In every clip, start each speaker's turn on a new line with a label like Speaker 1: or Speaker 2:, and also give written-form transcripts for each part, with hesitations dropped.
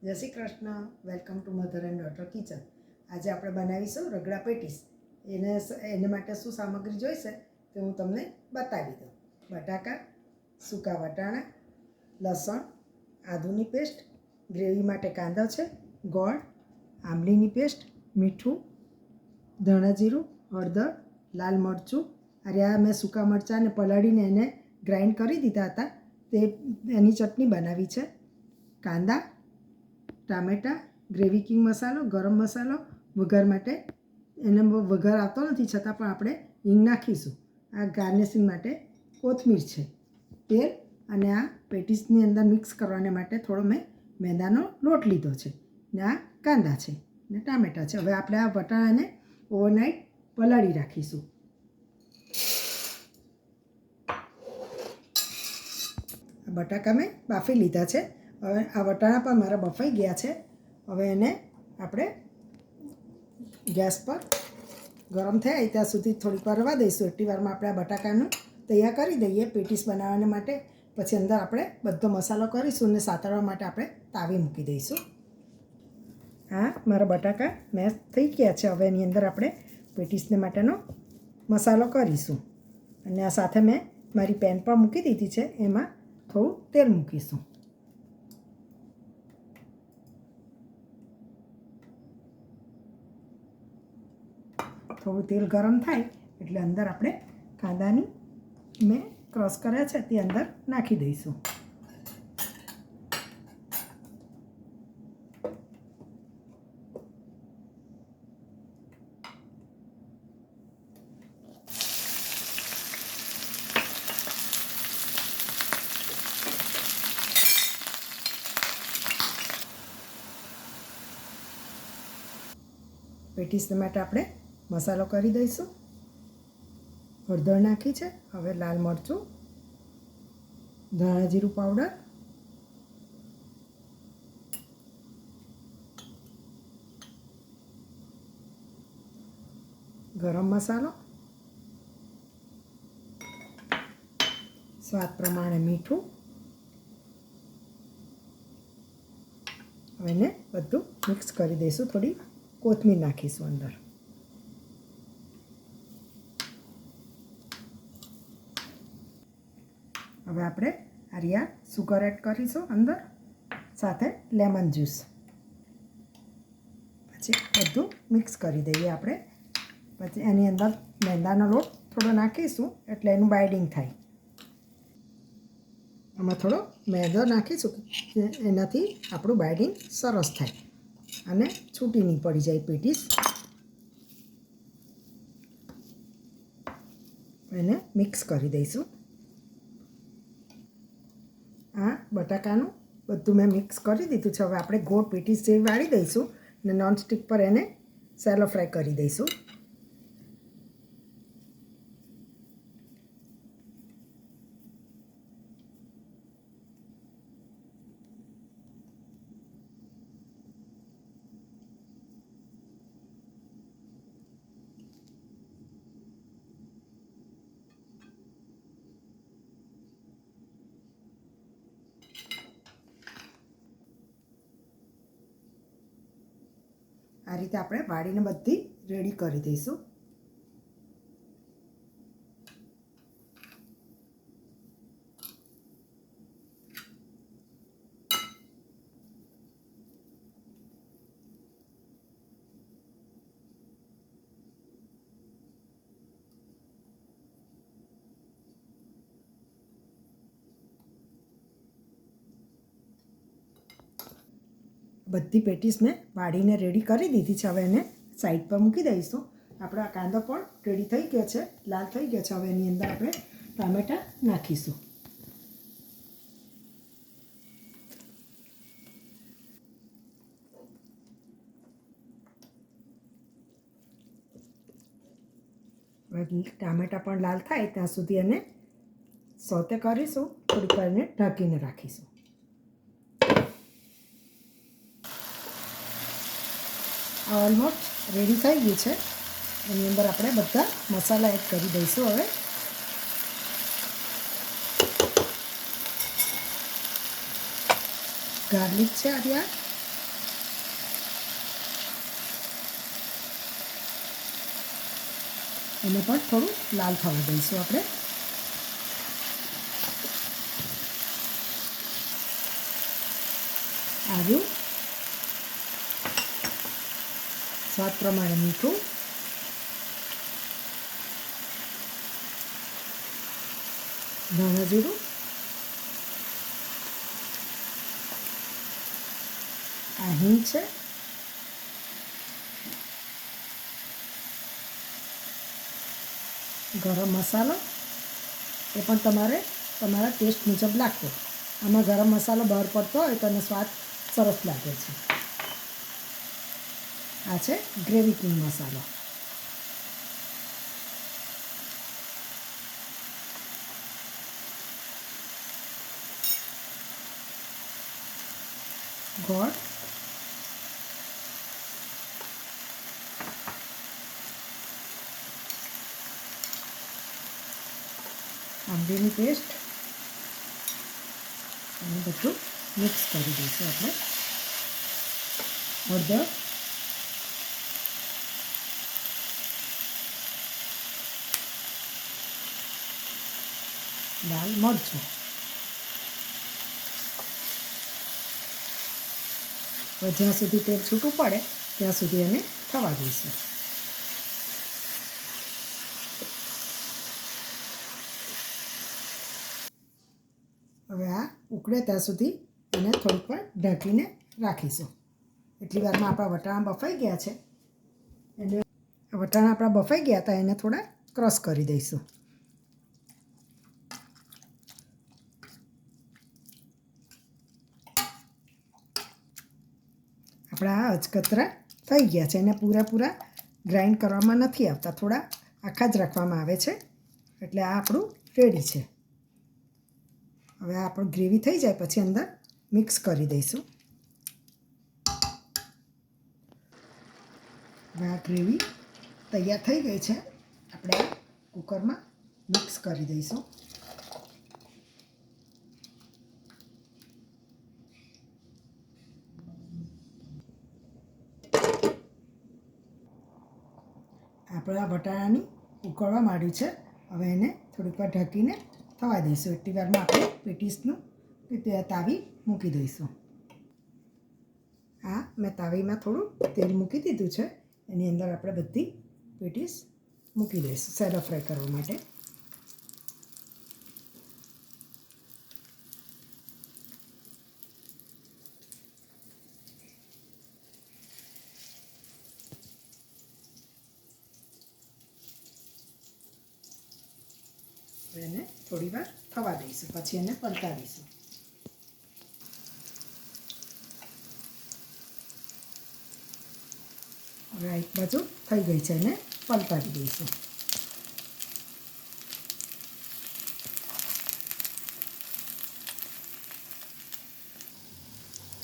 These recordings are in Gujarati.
Speaker 1: જય Shri Krishna. Welcome to mother and daughter kitchen. આજે આપણે બનાવીશું રગડા પેટીસ. એને માટે શું સામગ્રી જોઈશે તે હું તમને બતાવી દઉં. બટાકા, સૂકા વટાણા, લસણ, આદુની પેસ્ટ, ગ્રેવી માટે કાંદો છે, ગોળ, આંબલીની પેસ્ટ, મીઠું, ધાણા જીરું, હળદર, લાલ મરચું. આ મેં સૂકા મરચાંને પલાળીને એને ગ્રાઇન્ડ કરી દીધા હતા, તે એની ચટણી બનાવી છે. કાંદા, ટામેટાં, ગ્રેવી કિંગ મસાલો, ગરમ મસાલો, વઘાર માટે એને વઘાર આવતો નથી છતાં પણ આપણે હિંગ નાખીશું. આ ગાર્નિશિંગ માટે કોથમીર છે, તેલ, અને આ પેટીસની અંદર મિક્સ કરવાને માટે થોડો મેં મેદાનો લોટ લીધો છે ને આ કાંદા છે ને ટામેટાં છે. હવે આપણે આ વટાણાને ઓવરનાઇટ પલાળી રાખીશું. બટાકા મેં બાફી લીધા છે. હવે આ વટાણા પણ મારા બફાઈ ગયા છે. હવે એને આપણે ગેસ પર ગરમ થાય ત્યાં સુધી થોડીક વાર રવા દઈશું. એટલી વારમાં આપણે આ બટાકાનું તૈયાર કરી દઈએ પેટીસ બનાવવાને માટે. પછી અંદર આપણે બધો મસાલો કરીશું અને સાતળવા માટે આપણે તાવી મૂકી દઈશું. હા, મારા બટાકા મેશ થઈ ગયા છે. હવે એની અંદર આપણે પેટીસને માટેનો મસાલો કરીશું. અને આ સાથે મેં મારી પેન પણ મૂકી દીધી છે, એમાં થોડું તેલ મૂકીશું. થોડું તેલ ગરમ થાય એટલે અંદર આપણે કાંદાની મેં ક્રશ કર્યા છે તે અંદર નાખી દઈશું. પેટીસને માટે આપણે મસાલો કરી દઈશું. હળદર નાખી છે. હવે લાલ મરચું, ધાણા જીરું પાવડર, ગરમ મસાલો, સ્વાદ પ્રમાણે મીઠું. હવે એને બધું મિક્સ કરી દઈશું. થોડી કોથમીર નાખીશું અંદર. હવે આપણે આરિયા સુગર એડ કરીશું અંદર, સાથે લેમન જ્યુસ. પછી બધું મિક્સ કરી દઈએ આપણે. પછી એની અંદર મેંદાનો લોટ થોડો નાખીશું એટલે એનું બાઇડિંગ થાય. આમાં થોડો મેદો નાખીશું કે એનાથી આપણું બાઇડિંગ સરસ થાય અને છૂટી નહીં પડી જાય પેટીસ. એને મિક્સ કરી દઈશું. આ બટાકાનું બધું મેં મિક્સ કરી દીધું છે. હવે આપણે ગોળ પેટીસ જેવી વાળી દઈશું અને નોનસ્ટિક પર એને સેલો ફ્રાય કરી દઈશું. આ રીતે આપણે વાળીને બધી રેડી કરી દઈશું. બધી પેટીસ મેં વાળીને રેડી કરી દીધી છે. હવે એને સાઈડ પર મૂકી દઈશું. આપણો આ કાંદો પણ રેડી થઈ ગયો છે, લાલ થઈ ગયો છે. હવે એની અંદર આપણે ટામેટાં નાખીશું. હવે ટામેટાં પણ લાલ થાય ત્યાં સુધી એને સોતે કરીશું. થોડીક વાર એને ઢાંકીને રાખીશું. ઓલમોસ્ટ રેડી થઈ ગયું છે. એની અંદર આપણે બધા મસાલા એડ કરી દઈશું. હવે ગાર્લિક છે, આ એને પણ થોડું લાલ થવા દઈશું આપણે. આદું, સ્વાદ પ્રમાણે મીઠું, ધાણા જીરું, આ હિંગ છે, ગરમ મસાલો એ પણ તમારે તમારા ટેસ્ટ મુજબ નાખવો. આમાં ગરમ મસાલો બહાર પડતો હોય તો એનો સ્વાદ સરસ લાગે છે. આ છે ગ્રેવી કિંગ મસાલો. ગોળ, આંબલીની પેસ્ટ અને બધું મિક્સ કરી દઈશું આપણે. હળદર, લાલ મરચું, જ્યાં સુધી તેલ છૂટું પડે ત્યાં સુધી એને થવા દઈશું. હવે આ ઉકળે ત્યાં સુધી એને થોડીક વાર ઢાંકીને રાખીશું. એટલી વારમાં આપણા વટાણા બફાઈ ગયા છે. એને વટાણા આપણા બફાઈ ગયા હતા, એને થોડા ક્રશ કરી દઈશું. આપણા અચકતરા થઈ ગયા છે. એને પૂરા ગ્રાઇન્ડ કરવામાં નથી આવતા, થોડા આખા જ રાખવામાં આવે છે. એટલે આ આપણું રેડી છે. હવે આ આપણું ગ્રેવી થઈ જાય પછી અંદર મિક્સ કરી દઈશું. હવે આ ગ્રેવી તૈયાર થઈ ગઈ છે. આપણે કુકરમાં મિક્સ કરી દઈશું. આપણા વટાણાની ઉકળવા માંડ્યું છે. હવે એને થોડીક વાર ઢાંકીને થવા દઈશું. એટલી વારમાં આપણે પેટીસનું તાવી મૂકી દઈશું. આ મેં તાવીમાં થોડું તેલ મૂકી દીધું છે. એની અંદર આપણે બધી પેટીસ મૂકી દઈશું સેલો ફ્રાય કરવા માટે. એને થોડી વાર થવા દઈશું, પછી એને પલટાવીશું. હવે એક બાજુ થઈ ગઈ છે, એને પલટાવી દઈશું.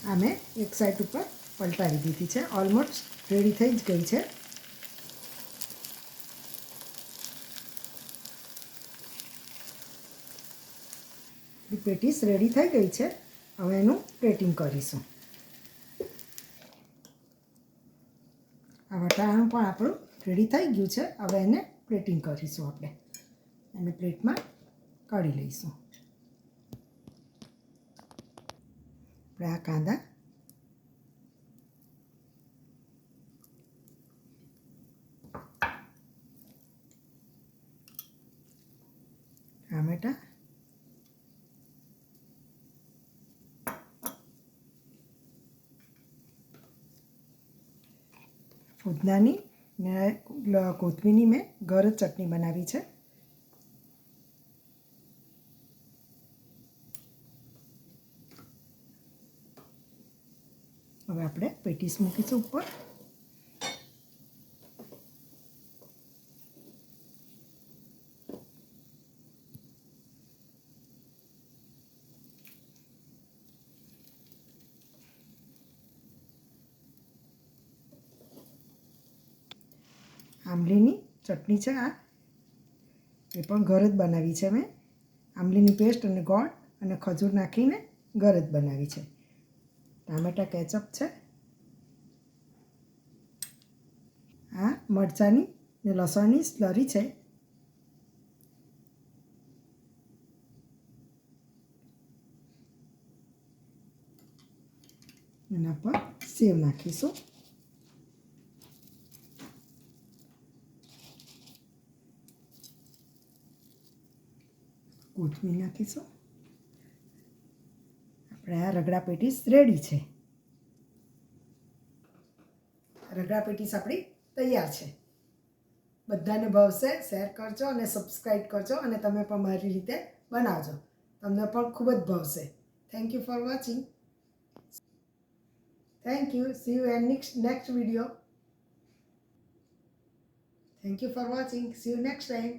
Speaker 1: આ મેં એક સાઈડ ઉપર પલટાવી દીધી છે. ઓલમોસ્ટ રેડી થઈ જ ગઈ છે. પેટીસ રેડી થઈ ગઈ છે. હવે એનું પ્લેટિંગ કરીશું. આ વટાણું પણ આપણું રેડી થઈ ગયું છે. હવે એને પ્લેટિંગ કરીશું. આપણે એને પ્લેટમાં કાઢી લઈશું. આપણે આ કાંદા, ટામેટાં, ફૂદનાની ને કોથમીરની મેં ઘર જ ચટણી બનાવી છે. હવે આપણે પેટીસ મૂકીશું ઉપર. આંબલીની ચટણી છે આ, એ પણ ઘર જ બનાવી છે મેં. આંબલીની પેસ્ટ અને ગોળ અને ખજૂર નાખીને ઘર જ બનાવી છે. ટામેટા કેચઅપ છે. આ મરચાંની ને લસણની સ્લરી છે. એના પર સેવ નાખીશું. કોથમીર નાખીશું. આપણે આ રગડા પેટીસ રેડી છે. રગડા પેટીસ આપણી તૈયાર છે. બધાને ભાવશે. શેર કરજો અને સબસ્ક્રાઈબ કરજો અને તમે પણ મારી રીતે બનાવજો. તમને પણ ખૂબ જ ભાવશે. Thank you for watching. Thank you. See you in next video. Thank you for watching. See you next time.